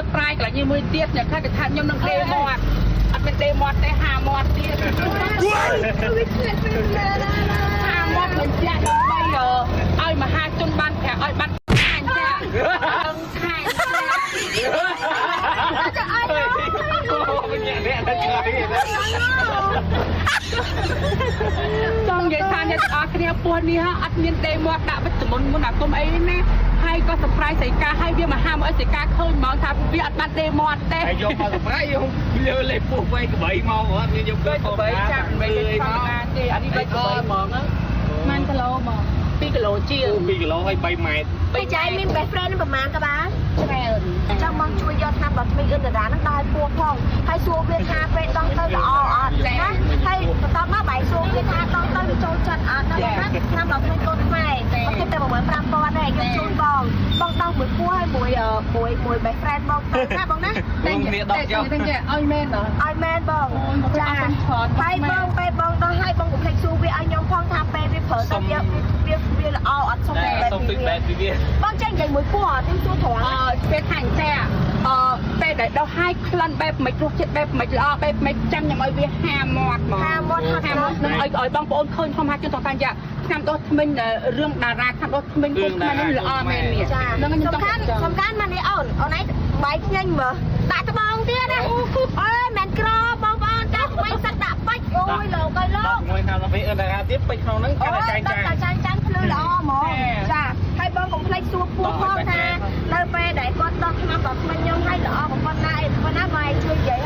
surprise កន្លែងមួយទៀតអ្នកខ្លះគេថាខ្ញុំនឹងដេម៉ត់អត់មានដេម៉ត់ទេហាម៉ត់ទៀតហាម៉ត់មិនចាក់ដើម្បីឲ្យមហាជនបានប្រាក់ឲ្យបាត់ខាញ់ចាខាញ់ចាឲ្យចង់និយាយថាអ្នកទាំងអស់គ្នាពោះនេះអត់មានដេម៉ត់ដាក់វិតមុនមុនអាគុំអីណាហើយក៏ surprise ស្រីកាហើយវាមហាមកស្រីកាឃើញហ្មងថាវាអត់បានដេម៉ត់ទេហើយយកមក surprise យកលើលេពោះវៃក្បៃមកអត់មានយកទៅក្បៃចាក់មិនទេធម្មតាទេអានេះវៃក្បៃហ្មងម៉ានគីឡូហ្មង2គីឡូជាង2គីឡូហើយ3ម៉ែត្រពេលចៃមាន best friend ប្រហែលក៏បានច្រើនចាំមកជួយយកឆ្នាំដល់ថ្មីអ៊ុនតារានឹងដល់ពោះផងហើយសួរវាថាពេលដងទៅល្អអត់ណាហើយបន្តមកបាយសួរវាថាដងទៅវាចូលចិត្តអត់ណាឆ្នាំដល់ថ្មីកូនខ្មែរគេទៅប្រហែល 5,000 ដែរខ្ញុំជូនបងដងមួយពោះហើយមួយ best friend បងទៅណាបងណាតែគ្នាដកយកតែឲ្យមែនឲ្យមែនបងចាហើយបងពេលបងដល់ហើយបងកុំភ្លេចសួរវាឲ្យខ្ញុំផងថាពេលវាប្រើទៅវាល្អអត់សុំតែសុំទឹកបែបវាបងចេញនិយាយមួយពោះអត់ខ្ញុំសួរត្រង់ពេលថាអញ្ចឹងពេលដែលដល់ហើយក្លិនបែបមិនរសជាតិបែបមិនល្អបែបមិនចាំខ្ញុំឲ្យវាហាមាត់ហ្មងហាមាត់នឹងឲ្យបងប្អូនឃើញធម្មតាជនតតាយ៉ាឆ្នាំដោះថ្មិញរឿងតារាឆ្នាំដោះថ្មិញគុំថ្មិញនេះល្អមែននេះនឹងខ្ញុំសំខាន់មកនេះអូនឯងបាយញ៉ាញ់មើលដាក់ត្បូងទៀតណាអើយមិនក្របងប្អូនដាក់ថ្មីសិតដាក់បាច់អូយលោកអើយលោកមួយថាពេលអឺតារាទៀតពេញក្នុងហ្នឹងកាន់តែចាញ់ភ្លឺល្អហ្មងចាហើយបងកុំភ្លេចសួរពោះផងថានៅពេលដែលគាត់ដោះឆ្នាំដល់ថ្មិញខ្ញុំឲ្យល្អបំផុតណាឯងប៉ុណ្ណាមកជួយនិយាយ